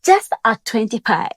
Just at 25,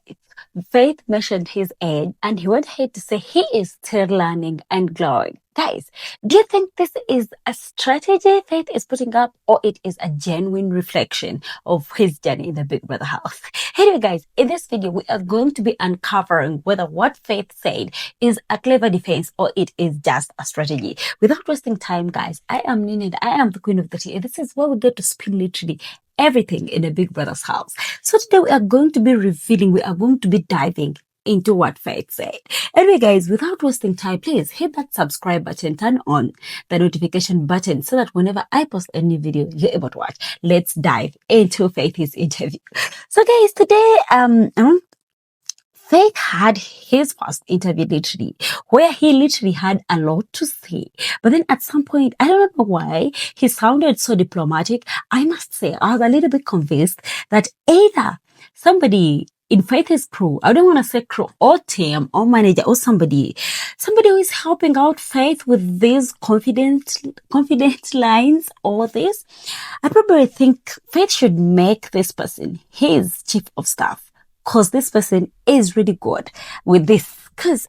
Faith mentioned his age and he went ahead to say he is still learning and growing. Guys, do you think this is a strategy Faith is putting up, or it is a genuine reflection of his journey in the Big Brother house? Anyway, guys, in this video, we are going to be uncovering whether what Faith said is a clever defense or it is just a strategy. Without wasting time, guys, I am Nina, I am the queen of the tea, and this is where we get to spin literally everything in a Big Brother's house. So today we are going to be revealing, we are going to be diving into what Faith said. Anyway, guys, without wasting time, please hit that subscribe button, turn on the notification button so that whenever I post a new video, you're able to watch. Let's dive into Faith's interview. So, guys, today, Faith had his first interview literally, where he literally had a lot to say. But then at some point, I don't know why, he sounded so diplomatic. I must say, I was a little bit convinced that either somebody in Faith's crew, I don't want to say crew, or team, or manager, or somebody who is helping out Faith with these confident lines, or this. I probably think Faith should make this person his chief of staff. Because this person is really good with this. Because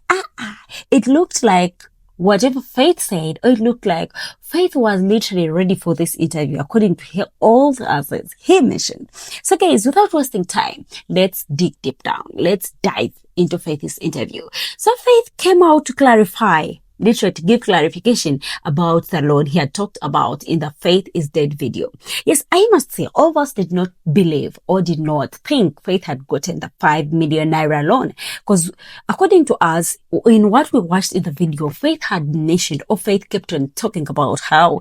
it looked like whatever Faith said, or it looked like Faith was literally ready for this interview according to all the answers he mentioned. So guys, without wasting time, let's dig deep down. Let's dive into Faith's interview. So Faith came out to clarify, literally to give clarification about the loan he had talked about in the Faith is Dead video. Yes, I must say, all of us did not believe or did not think Faith had gotten the 5 million naira loan. Because according to us, in what we watched in the video, Faith had mentioned, or Faith kept on talking about how,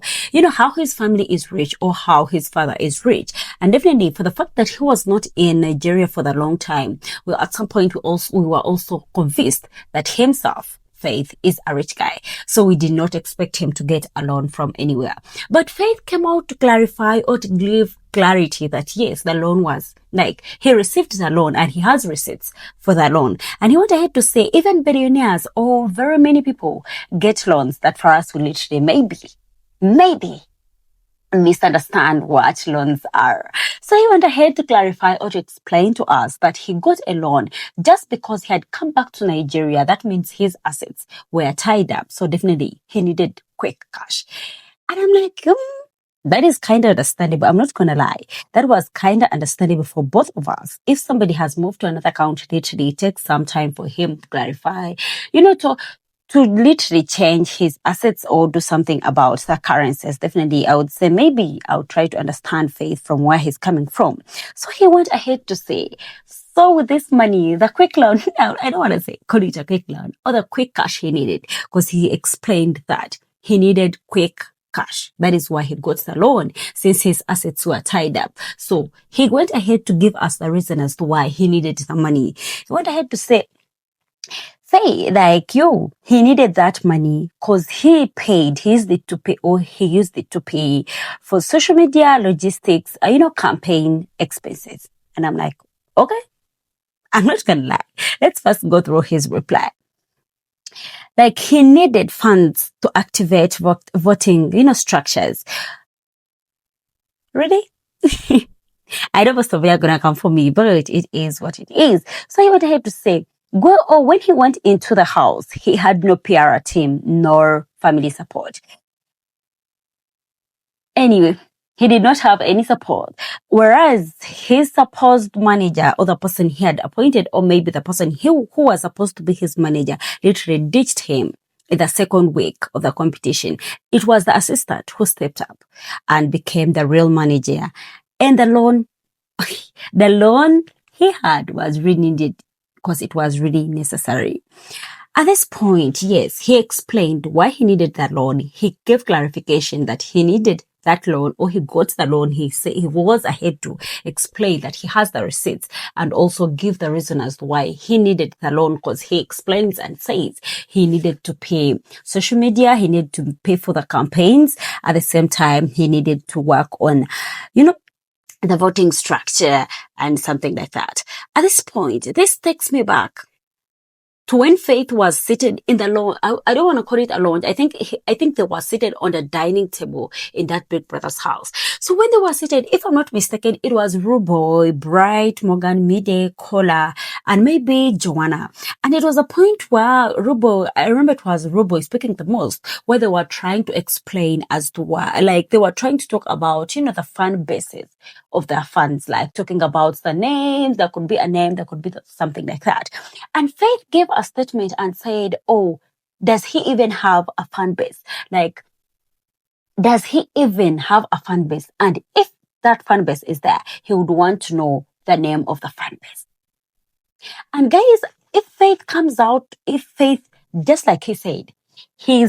how his family is rich or how his father is rich. And definitely for the fact that he was not in Nigeria for the long time, well, at some point we were also convinced that himself, Faith, is a rich guy. So we did not expect him to get a loan from anywhere. But Faith came out to clarify, or to give clarity that yes, the loan was like, he received the loan and he has receipts for the loan. And he went ahead to say even billionaires or very many people get loans that for us will literally maybe misunderstand what loans are. So he went ahead to clarify or to explain to us that he got a loan just because he had come back to Nigeria. That means his assets were tied up. So definitely he needed quick cash. And I'm like, that is kind of understandable. I'm not going to lie. That was kind of understandable for both of us. If somebody has moved to another country, literally it takes some time for him to clarify, to literally change his assets or do something about the currencies. Definitely, I would say maybe I would try to understand Faith from where he's coming from. So he went ahead to say, so with this money, the quick loan, I don't want to call it a quick loan, or the quick cash he needed, because he explained that he needed quick cash. That is why he got the loan, since his assets were tied up. So he went ahead to give us the reason as to why he needed the money. He went ahead to say he needed that money because he used it to pay for social media, logistics, campaign expenses. And I'm like, okay, I'm not gonna lie. Let's first go through his reply. Like, he needed funds to activate voting, structures. Really? I know most of you are gonna come for me, but it is what it is. So he went ahead to say, when he went into the house, he had no PR team nor family support. Anyway, he did not have any support. Whereas his supposed manager, or the person he had appointed, or maybe the person who was supposed to be his manager, literally ditched him in the second week of the competition. It was the assistant who stepped up and became the real manager. And the loan he had was really needed, because it was really necessary. At this point, yes, he explained why he needed that loan. He gave clarification that he needed that loan, or he got the loan. He said he was ahead to explain that he has the receipts and also give the reason as to why he needed the loan, because he explains and says he needed to pay social media, he needed to pay for the campaigns. At the same time, he needed to work on, the voting structure and something like that. At this point, this takes me back to when Faith was seated in the lounge. I don't want to call it a lounge. I think they were seated on the dining table in that big brother's house. So when they were seated, if I'm not mistaken, it was Ruboy, Bright, Morgan, Mide, Kola, and maybe Joanna. And it was a point where Ruboy, I remember it was Ruboy speaking the most, where they were trying to explain as to why, like they were trying to talk about, the fan bases of their fans, like talking about the names. There could be a name, there could be something like that. And Faith gave a statement and said, oh, does he even have a fan base? Like, does he even have a fan base? And if that fan base is there, he would want to know the name of the fan base. And guys, if Faith comes out, just like he said he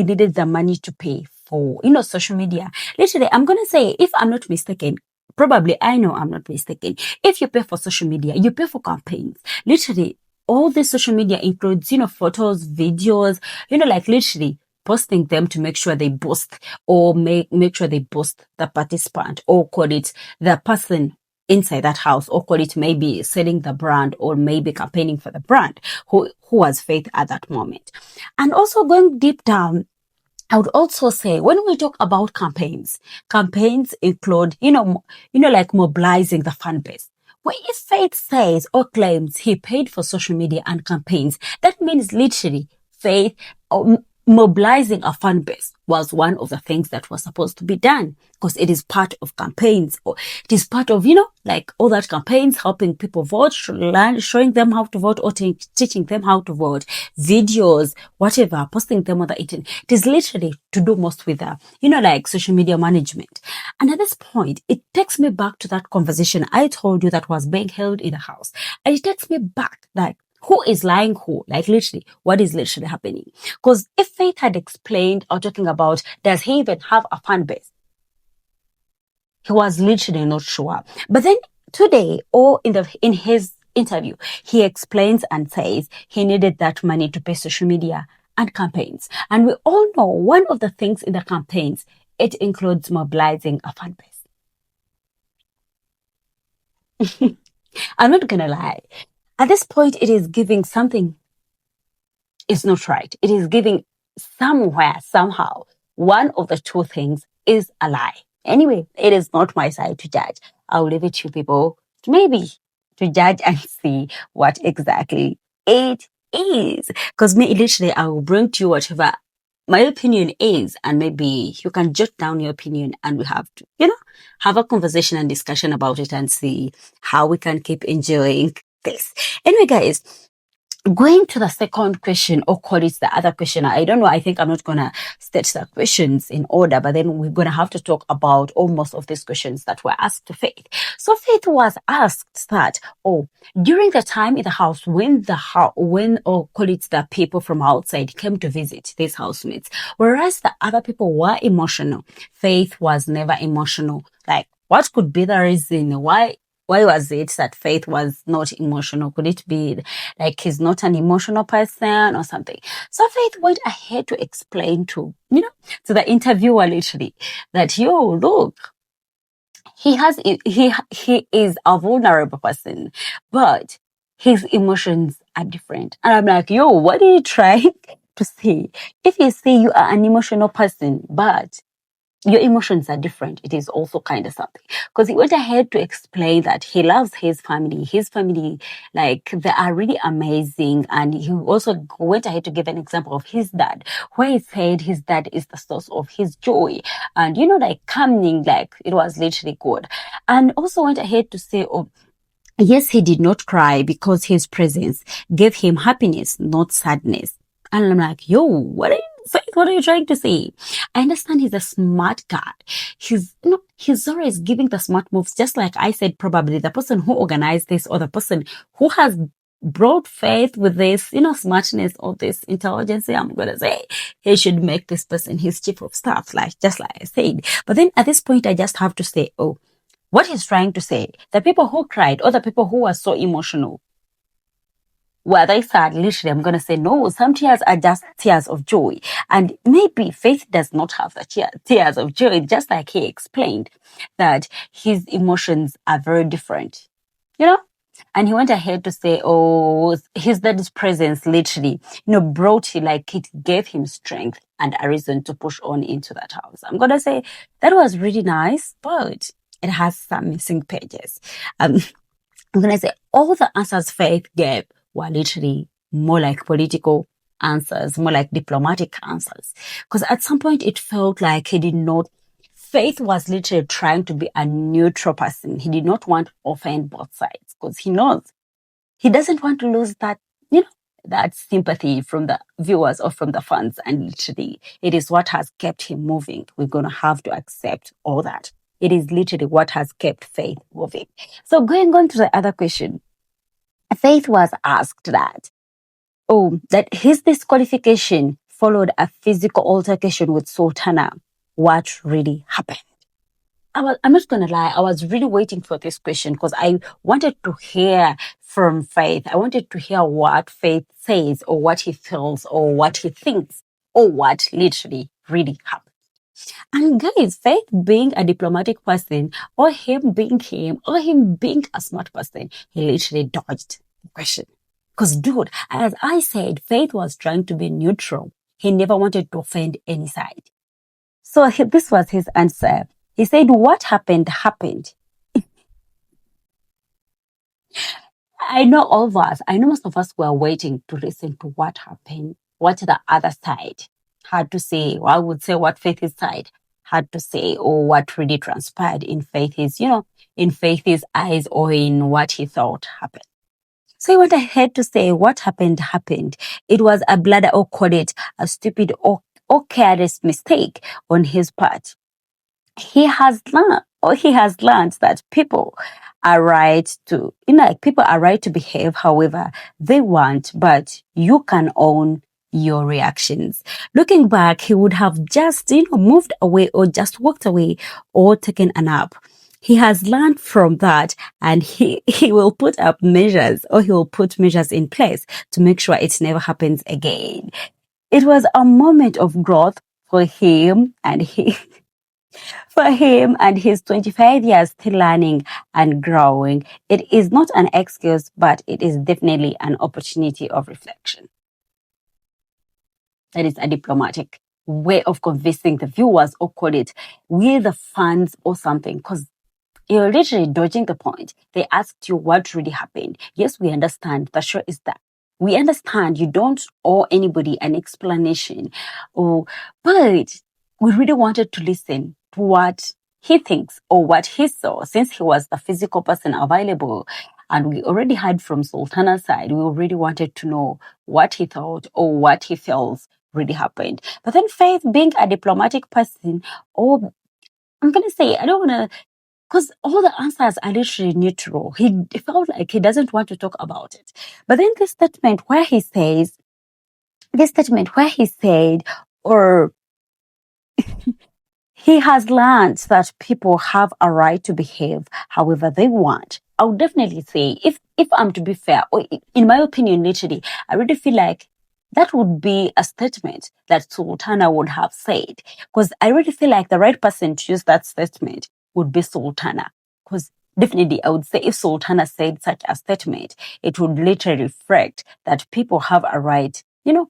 needed the money to pay for, social media. Literally, I'm going to say, if I'm not mistaken, probably I know I'm not mistaken. If you pay for social media, you pay for campaigns. Literally, all this social media includes, photos, videos, like literally posting them to make sure they boost or make sure they boost the participant, or call it the person inside that house, or call it maybe selling the brand, or maybe campaigning for the brand who has Faith at that moment. And also going deep down, I would also say, when we talk about campaigns include, like mobilizing the fan base. Well, if Faith says or claims he paid for social media and campaigns, that means literally Faith mobilizing a fan base was one of the things that was supposed to be done, because it is part of campaigns, or it is part of, like all that campaigns, helping people vote, showing them how to vote, or teaching them how to vote, videos, whatever, posting them on the internet. It is literally to do most with the, like social media management. And at this point, it takes me back to that conversation I told you that was being held in the house. And it takes me back, like, who is lying who? Like literally, what is literally happening? Because if Faith had explained or talking about, does he even have a fan base? He was literally not sure. But then today, or in his interview, he explains and says he needed that money to pay social media and campaigns. And we all know one of the things in the campaigns, it includes mobilizing a fan base. I'm not gonna lie. At this point, it is giving something is not right. It is giving somewhere, somehow, one of the two things is a lie. Anyway, it is not my side to judge. I'll leave it to people to judge and see what exactly it is. Because literally, I will bring to you whatever my opinion is, and maybe you can jot down your opinion, and we have to, have a conversation and discussion about it and see how we can keep enjoying this. Anyway, guys, going to the second question, or call it the other question. I don't know. I think I'm not going to state the questions in order, but then we're going to have to talk about almost of these questions that were asked to Faith. So Faith was asked that, during the time in the house, when or call it the people from outside came to visit these housemates, whereas the other people were emotional, Faith was never emotional. Like, what could be the reason why was it that Faith was not emotional? Could it be like he's not an emotional person or something? So Faith went ahead to explain to the interviewer literally that, look, he is a vulnerable person, but his emotions are different. And I'm like, what are you trying to say? If you say you are an emotional person, but your emotions are different, it is also kind of something. Because he went ahead to explain that he loves his family, like, they are really amazing. And he also went ahead to give an example of his dad, where he said his dad is the source of his joy. And, like, calming, like, it was literally good. And also went ahead to say, yes, he did not cry because his presence gave him happiness, not sadness. And I'm like, what are you trying to say? I understand he's a smart guy. He's always giving the smart moves. Just like I said, probably the person who organized this, or the person who has brought Faith with this, smartness or this intelligence, I'm going to say, he should make this person his chief of staff, just like I said. But then at this point, I just have to say, what he's trying to say, the people who cried, or the people who were so emotional, were they sad? Literally, I'm going to say no. Some tears are just tears of joy. And maybe Faith does not have the tears of joy, just like he explained that his emotions are very different. And he went ahead to say, oh, his dad's presence literally, brought him, like it gave him strength and a reason to push on into that house. I'm going to say that was really nice, but it has some missing pages. I'm going to say all the answers Faith gave were literally more like political answers, more like diplomatic answers. Because at some point it felt like he did not, Faith was literally trying to be a neutral person. He did not want to offend both sides because he knows he doesn't want to lose that, that sympathy from the viewers or from the fans. And literally, it is what has kept him moving. We're going to have to accept all that. It is literally what has kept Faith moving. So going on to the other question, Faith was asked that his disqualification followed a physical altercation with Sultana. What really happened? I'm not going to lie, I was really waiting for this question because I wanted to hear from Faith. I wanted to hear what Faith says or what he feels or what he thinks or what literally really happened. And guys, Faith being a diplomatic person or him being him or him being a smart person, he literally dodged the question. Because dude, as I said, Faith was trying to be neutral. He never wanted to offend any side. So this was his answer. He said, what happened, happened. I know most of us were waiting to listen to what happened, what the other side had to say. Or I would say what Faith's side had to say or what really transpired in Faith's, in Faith's eyes or in what he thought happened. So he went ahead to say what happened, happened. It was a bladder or call it a stupid or careless mistake on his part. He has learned that people are right to, people are right to behave however they want, but you can own your reactions. Looking back, he would have just, moved away or just walked away or taken a nap. He has learned from that and he will put up measures or he will put measures in place to make sure it never happens again. It was a moment of growth for him and his 25 years still learning and growing. It is not an excuse, but it is definitely an opportunity of reflection. That is a diplomatic way of convincing the viewers, or call it we the fans or something, because you're literally dodging the point. They asked you what really happened. Yes, we understand. The show is that. We understand you don't owe anybody an explanation, but we really wanted to listen to what he thinks or what he saw, since he was the physical person available. And we already heard from Sultana's side. We already wanted to know what he thought or what he feels really happened. But then Faith, being a diplomatic person, I'm going to say, I don't want to, because all the answers are literally neutral. He felt like he doesn't want to talk about it. But then this statement where he said, or he has learned that people have a right to behave however they want. I would definitely say, if I'm to be fair, or in my opinion, literally, I really feel like that would be a statement that Sultana would have said. Because I really feel like the right person to use that statement would be Sultana. Because definitely, I would say if Sultana said such a statement, it would literally reflect that people have a right,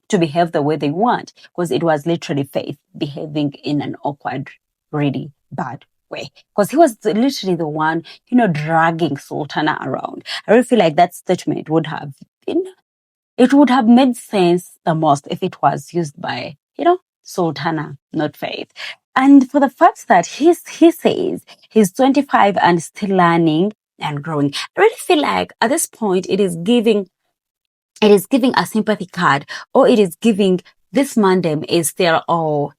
to behave the way they want. Because it was literally Faith behaving in an awkward, really bad way. Because he was literally the one, dragging Sultana around. I really feel like that statement would have, it would have made sense the most if it was used by, Sultana, not Faith. And for the fact that he says he's 25 and still learning and growing, I really feel like at this point it is giving a sympathy card, or it is giving this mandem is there,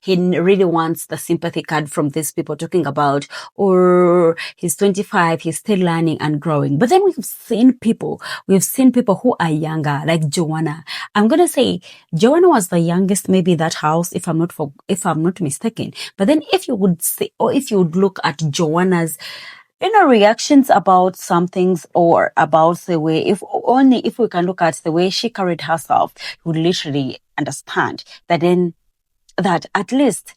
he really wants the sympathy card from these people talking about, or he's 25, he's still learning and growing. But then we've seen people who are younger, like Joanna. I'm going to say Joanna was the youngest, maybe that house, if I'm not mistaken. But then if you would say, or if you would look at Joanna's reactions about some things, or about the way, if we can look at the way she carried herself, you would literally understand that at least,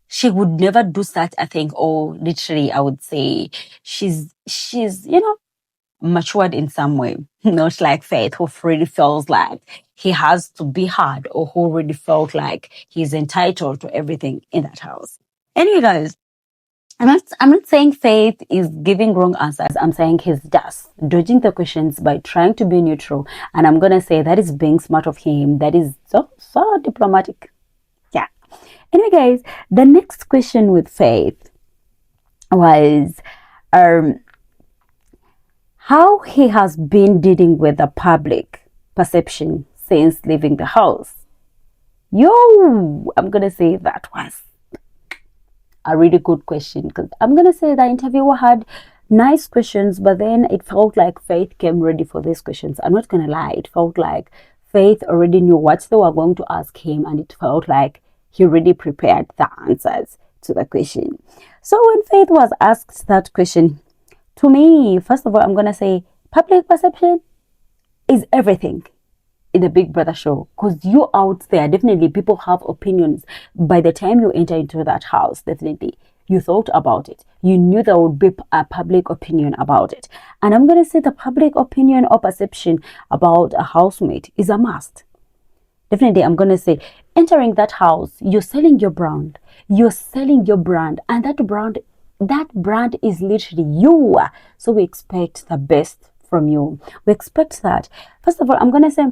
she would never do such a thing. Or literally, I would say she's, matured in some way, not like Faith, who really feels like he has to be hard, or who really felt like he's entitled to everything in that house. Anyway, guys, I'm not saying Faith is giving wrong answers. I'm saying he's just dodging the questions by trying to be neutral. And I'm gonna say that is being smart of him. That is so diplomatic. Yeah. Anyway, guys, the next question with Faith was how he has been dealing with the public perception since leaving the house. Yo, I'm gonna say that was a really good question, because I'm gonna say the interviewer had nice questions, but then it felt like Faith came ready for these questions. I'm not gonna lie, it felt like Faith already knew what they were going to ask him, and it felt like he already prepared the answers to the question. So when Faith was asked that question, to me, first of all, I'm gonna say public perception is everything in the Big Brother show, because you out there, definitely people have opinions. By the time you enter into that house, definitely you thought about it, you knew there would be a public opinion about it. And I'm going to say the public opinion or perception about a housemate is a must. Definitely, I'm going to say entering that house, you're selling your brand, and that brand is literally you. So we expect the best from you. We expect that. First of all, I'm going to say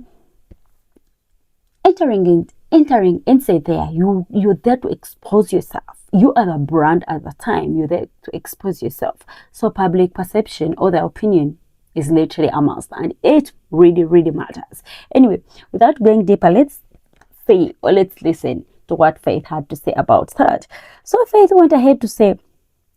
entering inside there, you're there to expose yourself. You are the brand at the time. You're there to expose yourself. So public perception or the opinion is literally a must, and it really, really matters. Anyway, without going deeper, let's listen to what Faith had to say about that. So Faith went ahead to say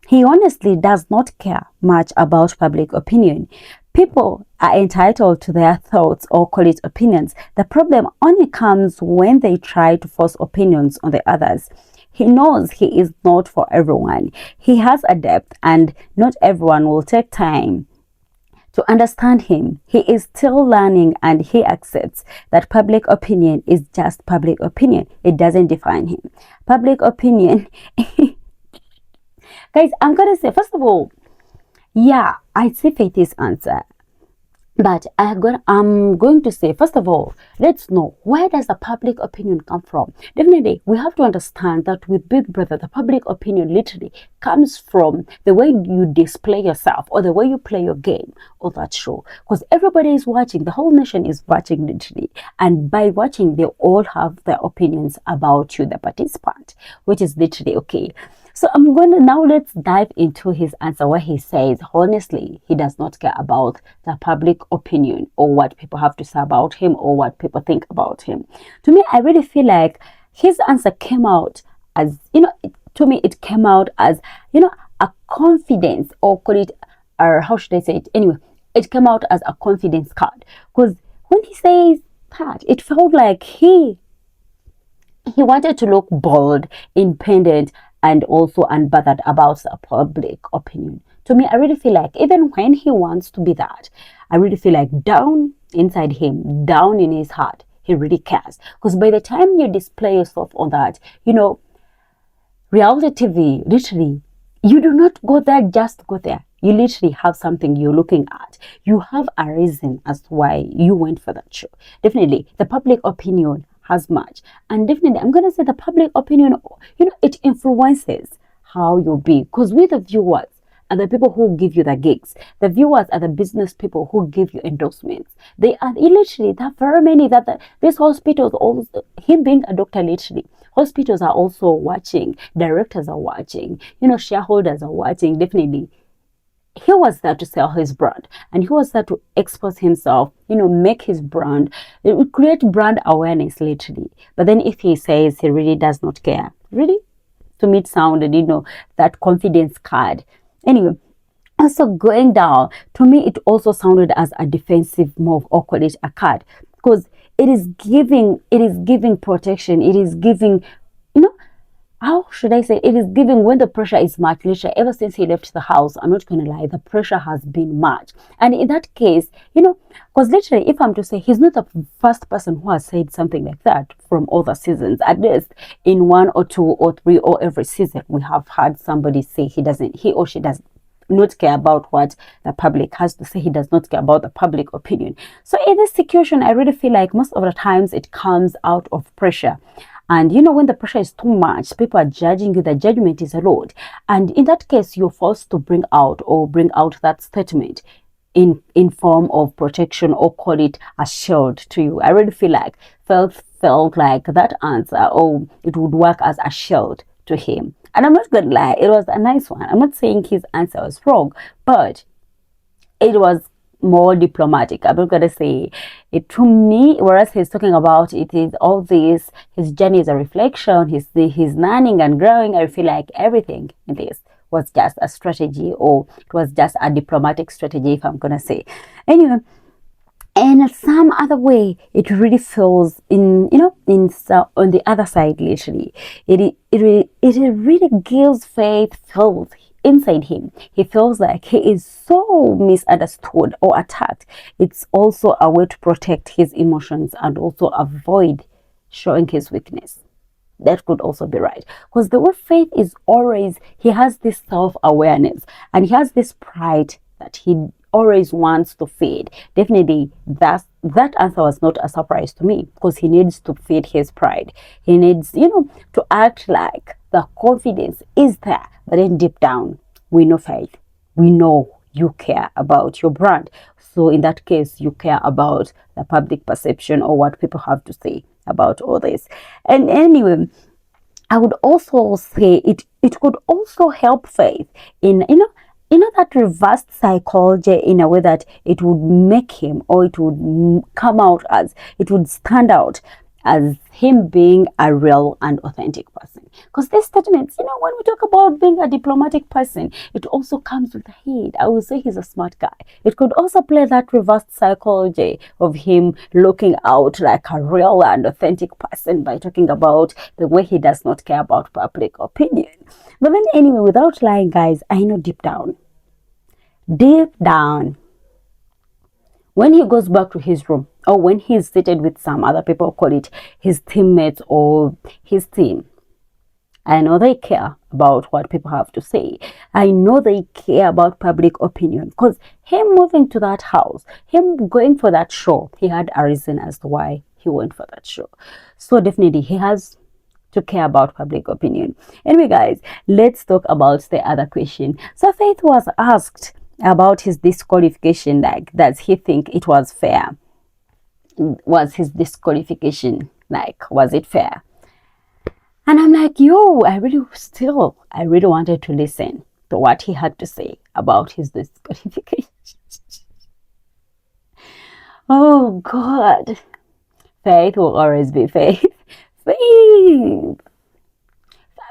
he honestly does not care much about public opinion. People are entitled to their thoughts, or call it opinions. The problem only comes when they try to force opinions on the others. He knows he is not for everyone. He has a depth, and not everyone will take time to understand him. He is still learning, and he accepts that public opinion is just public opinion. It doesn't define him. Public opinion. Guys, I'm going to say, first of all, yeah, I see Faith's answer. But I'm going to say, first of all, let's know, where does the public opinion come from? Definitely, we have to understand that with Big Brother, the public opinion literally comes from the way you display yourself, or the way you play your game, or that show. Because everybody is watching, the whole nation is watching literally. And by watching, they all have their opinions about you, the participant, which is literally okay. So I'm going to now, let's dive into his answer, where he says, honestly, he does not care about the public opinion, or what people have to say about him, or what people think about him. To me, I really feel like his answer came out as, to me, it came out as, a confidence, or call it, or how should I say it? Anyway, it came out as a confidence card. Because when he says that, it felt like he wanted to look bold, independent, and also unbothered about the public opinion. To me, I really feel like even when he wants to be that, I really feel like down inside him, down in his heart, he really cares. Because by the time you display yourself on that, reality TV, literally, you do not go there just to go there. You literally have something you're looking at. You have a reason as to why you went for that show. Definitely, the public opinion has much. And definitely, I'm going to say the public opinion, it influences how you'll be. Because we, the viewers, are the people who give you the gigs. The viewers are the business people who give you endorsements. They are literally, there are very many that these hospitals, also, him being a doctor, literally, hospitals are also watching. Directors are watching. Shareholders are watching. Definitely. He was there to sell his brand, and he was there to expose himself, make his brand, create brand awareness literally. But then if he says he really does not care, really, to me it sounded, that confidence card. Anyway, also going down, to me it also sounded as a defensive move, or call it a card, because it is giving protection. It is giving, how should I say, it is giving when the pressure is much. Literally, ever since he left the house, I'm not going to lie, the pressure has been much. And in that case, because literally, if I'm to say, he's not the first person who has said something like that from other seasons. At least in 1 or 2 or 3 or every season, we have had somebody say he or she doesn't not care about what the public has to say. He does not care about the public opinion. So in this situation, I really feel like most of the times it comes out of pressure. And when the pressure is too much, people are judging you, the judgment is a lot. And in that case, you're forced to bring out that statement in form of protection, or call it a shield to you. I really feel like felt like that answer, it would work as a shield to him. And I'm not gonna lie, it was a nice one. I'm not saying his answer was wrong, but it was more diplomatic. I'm not gonna say it to me, whereas he's talking about it is all this, his journey is a reflection, he's learning and growing. I feel like everything in this was just a strategy, or it was just a diplomatic strategy, if I'm gonna say. Anyway, and some other way, it really feels on the other side, literally, it really gives Faith feels inside him. He feels like he is so misunderstood or attacked. It's also a way to protect his emotions and also avoid showing his weakness. That could also be right, because the way Faith is always, he has this self-awareness and he has this pride that he always wants to feed. Definitely that answer was not a surprise to me, because he needs to feed his pride. He needs to act like the confidence is there, but then deep down we know, Faith, we know you care about your brand. So in that case, you care about the public perception or what people have to say about all this. And anyway, I would also say it could also help Faith in that reversed psychology, in a way that it would make him, or it would come out as, it would stand out as him being a real and authentic person. Because these statements, when we talk about being a diplomatic person, it also comes with the head. I would say he's a smart guy. It could also play that reversed psychology of him looking out like a real and authentic person by talking about the way he does not care about public opinion. But then anyway, without lying, guys, I know deep down, when he goes back to his room, or when he's seated with some other people, call it his teammates or his team, I know they care about what people have to say. I know they care about public opinion, because him moving to that house, him going for that show, he had a reason as to why he went for that show. So definitely he has to care about public opinion. Anyway, guys, let's talk about the other question. So Faith was asked about his disqualification, like, does he think it was fair? Was his disqualification, like, was it fair? And I'm like, I really wanted to listen to what he had to say about his disqualification. Oh God, Faith will always be Faith. Faith.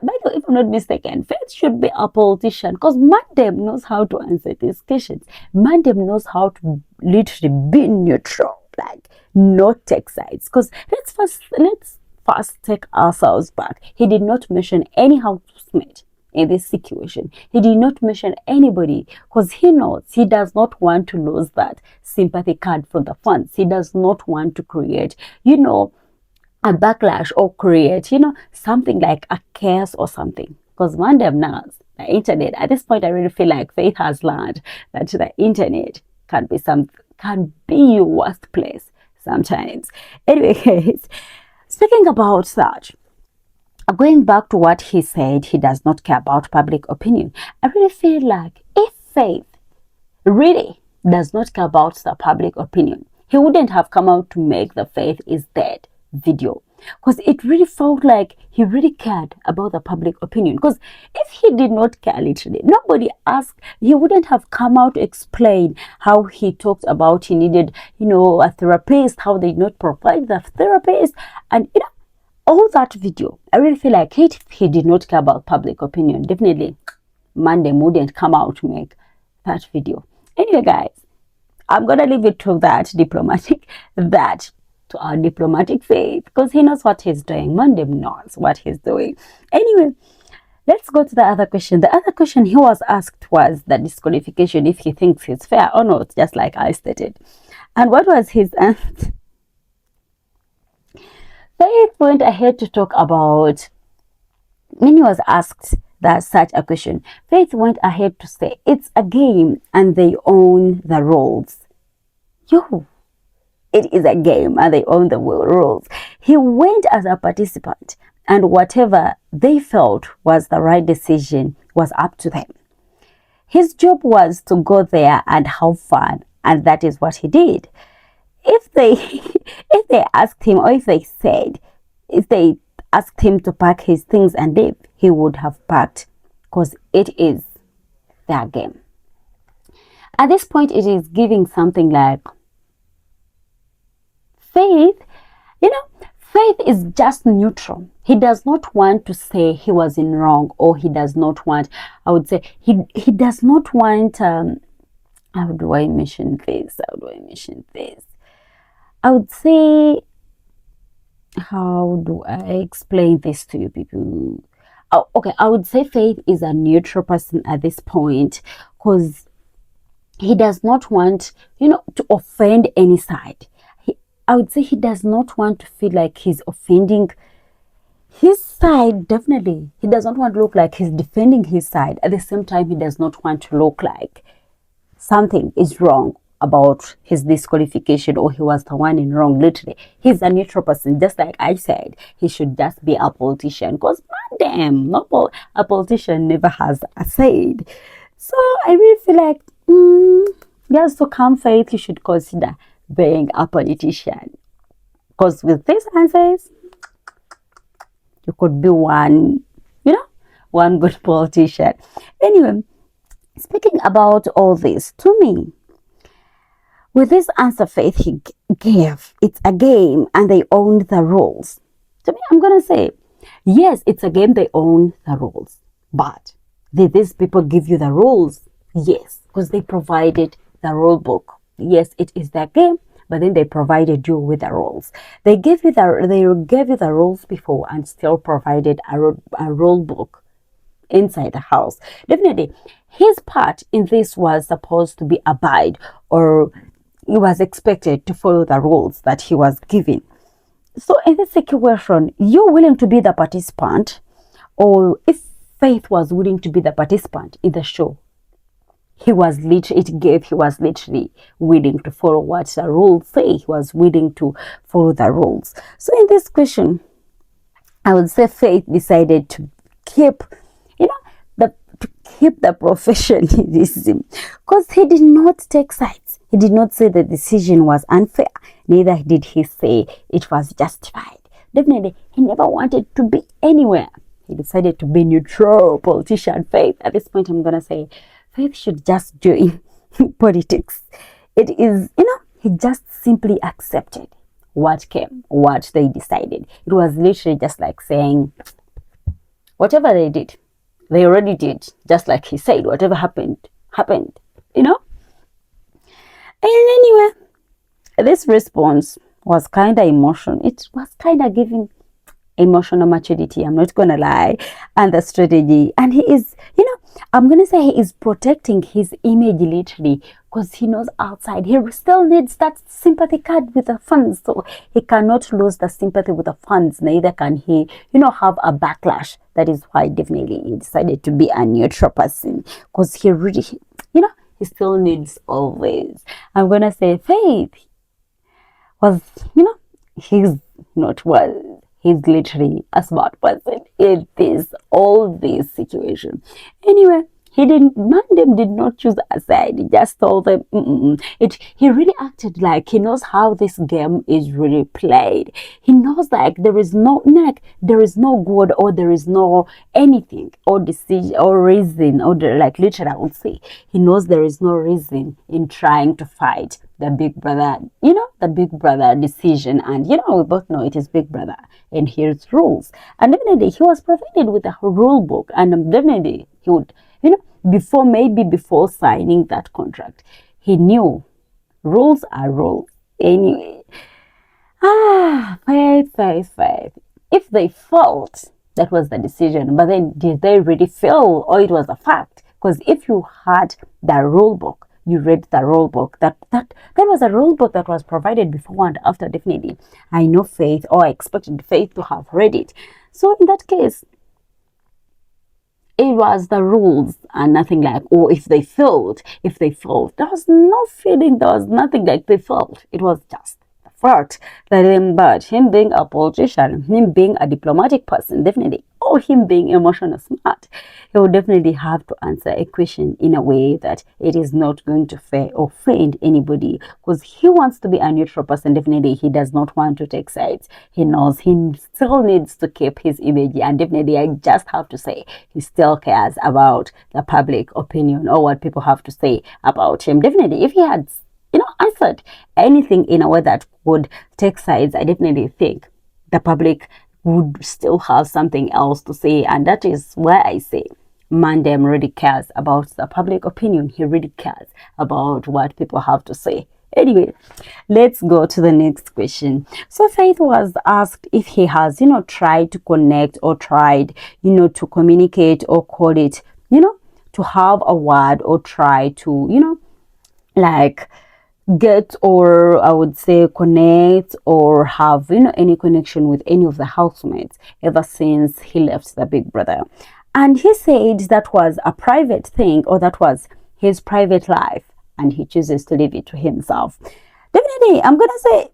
By the way, if I'm not mistaken, Faith should be a politician, because Mandem knows how to answer these questions. Mandem knows how to literally be neutral, like not take sides. Because let's first take ourselves back. He did not mention any housemate in this situation. He did not mention anybody, because he knows he does not want to lose that sympathy card from the fans. He does not want to create, a backlash, or create, something like a chaos or something. Because Mandem knows the internet. At this point, I really feel like Faith has learned that the internet can be your worst place sometimes. Anyway, guys, speaking about that, going back to what he said, he does not care about public opinion. I really feel like if Faith really does not care about the public opinion, he wouldn't have come out to make the Faith is dead video, because it really felt like he really cared about the public opinion. Because if he did not care, literally nobody asked, he wouldn't have come out to explain how he talked about he needed a therapist, how they did not provide the therapist, and all that video. I really feel like if he did not care about public opinion, definitely Mandem wouldn't come out to make that video. Anyway, guys, I'm gonna leave it to to our diplomatic Faith, because he knows what he's doing. Mandem knows what he's doing. Anyway, let's go to the other question. The other question he was asked was the disqualification, if he thinks it's fair or not, just like I stated. And what was his answer? Faith went ahead to talk about, when he was asked that such a question. Faith went ahead to say, it's a game and they own the rules. Yo, it is a game and they own the rules. He went as a participant, and whatever they felt was the right decision was up to them. His job was to go there and have fun, and that is what he did. If they asked him, or if they asked him to pack his things and leave, he would have packed, because it is their game. At this point, it is giving something like Faith, Faith is just neutral. He does not want to say he was in wrong, or he does not want, I would say, he does not want, how do I mention this? I would say, how do I explain this to you people? Oh, okay, I would say Faith is a neutral person at this point, because he does not want, to offend any side. I would say he does not want to feel like he's offending his side. Definitely, he does not want to look like he's defending his side. At the same time, he does not want to look like something is wrong about his disqualification, or he was the one in wrong. Literally, he's a neutral person. Just like I said, he should just be a politician, because damn, a politician never has a side. So I really feel like just to come Faith, you should consider being a politician, because with these answers you could be one good politician. Anyway, speaking about all this, to me, with this answer Faith he gave, it's a game and they own the rules. To me, I'm gonna say yes, it's a game, they own the rules, but did these people give you the rules? Yes, because they provided the rule book. Yes, it is their game, but then they provided you with the rules. They gave you the rules before, and still provided a rule book inside the house. Definitely, his part in this was supposed to be abide, or he was expected to follow the rules that he was given. So in this situation, you're willing to be the participant, or if Faith was willing to be the participant in the show, he was literally willing to follow what the rules say. He was willing to follow the rules. So in this question, I would say Faith decided to keep, the professionalism, because he did not take sides. He did not say the decision was unfair. Neither did he say it was justified. Definitely, he never wanted to be anywhere. He decided to be neutral politician. Faith, at this point, I'm gonna say Faith should just join politics. It is, he just simply accepted what came, what they decided. It was literally just like saying, whatever they did, they already did. Just like he said, whatever happened. And anyway, this response was kind of emotional. It was kind of giving emotional maturity, I'm not gonna lie, and the strategy. And he is, I'm gonna say he is protecting his image literally, because he knows outside he still needs that sympathy card with the fans, so he cannot lose the sympathy with the fans. Neither can he, have a backlash. That is why definitely he decided to be a neutral person, because he really, he still needs always. I'm gonna say Faith was, he's not well. He's literally a smart person in all this situation. Anyway, Mandem did not choose a side. He just told them, he really acted like he knows how this game is really played. He knows there is no good, or there is no anything, or decision, or reason, or literally I would say, he knows there is no reason in trying to fight the big brother, the big brother decision. And, we both know it is big brother and his rules. And definitely he was provided with a rule book, and definitely he would, before signing that contract, he knew rules are rules. Anyway, Faith. If they felt that was the decision, but then did they really feel, or it was a fact? Because if you had the rule book, you read the rule book, that was a rule book that was provided before and after. Definitely, I know Faith, or I expected Faith to have read it. So in that case, it was the rules and nothing like, or if they failed, there was no feeling, there was nothing like they failed. It was just the fact that but him being a politician, him being a diplomatic person, definitely, or him being emotional smart, he would definitely have to answer a question in a way that it is not going to offend anybody, because he wants to be a neutral person. Definitely, he does not want to take sides. He knows he still needs to keep his image, and definitely, I just have to say, he still cares about the public opinion or what people have to say about him. Definitely, if he had, answered anything in a way that would take sides, I definitely think the public would still have something else to say. And that is why I say Mandem really cares about the public opinion. He really cares about what people have to say. Anyway, let's go to the next question. So Faith was asked if he has, tried to connect or tried, to communicate or call it, to have a word or try to, like get, or I would say connect or have, any connection with any of the housemates ever since he left the Big Brother. And he said that was a private thing, or that was his private life, and he chooses to leave it to himself. Definitely, I'm gonna say,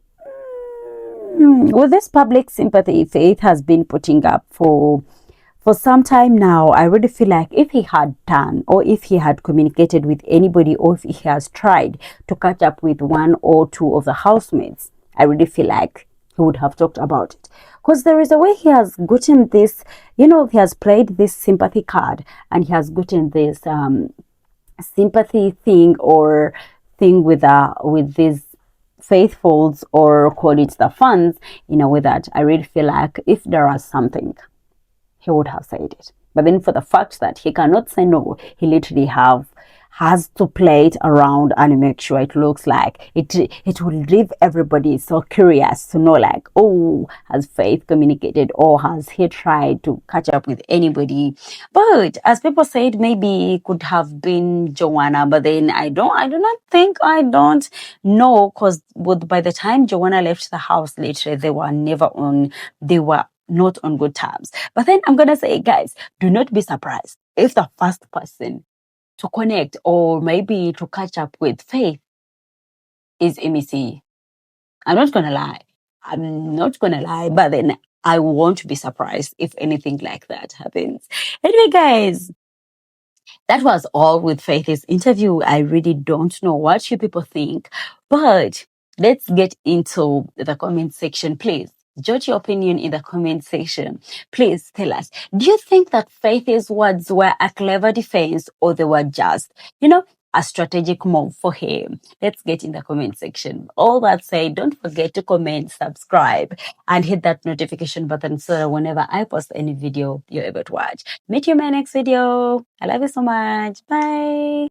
with this public sympathy Faith has been putting up for some time now, I really feel like if he had done, or if he had communicated with anybody, or if he has tried to catch up with one or two of the housemates, I really feel like he would have talked about it. Because there is a way he has gotten this, he has played this sympathy card, and he has gotten this sympathy thing or thing with these faithfuls, or call it the fans, in a way that I really feel like if there was something, he would have said it. But then for the fact that he cannot say no, he literally has to play it around and make sure it looks like it will leave everybody so curious to know, like, oh, has Faith communicated, or has he tried to catch up with anybody? But as people said, maybe it could have been Joanna, but then I do not think, I don't know, because by the time Joanna left the house, literally they were not on good terms. But then I'm gonna say, guys, do not be surprised if the first person to connect or maybe to catch up with Faith is MEC. I'm not gonna lie, but then I won't be surprised if anything like that happens. Anyway, guys, that was all with Faith's interview. I really don't know what you people think, but let's get into the comment section, please. Jot your opinion in the comment section. Please tell us, do you think that Faith's words were a clever defense, or they were just, a strategic move for him? Let's get in the comment section. All that said, don't forget to comment, subscribe, and hit that notification button so that whenever I post any video, you're able to watch. Meet you in my next video. I love you so much. Bye.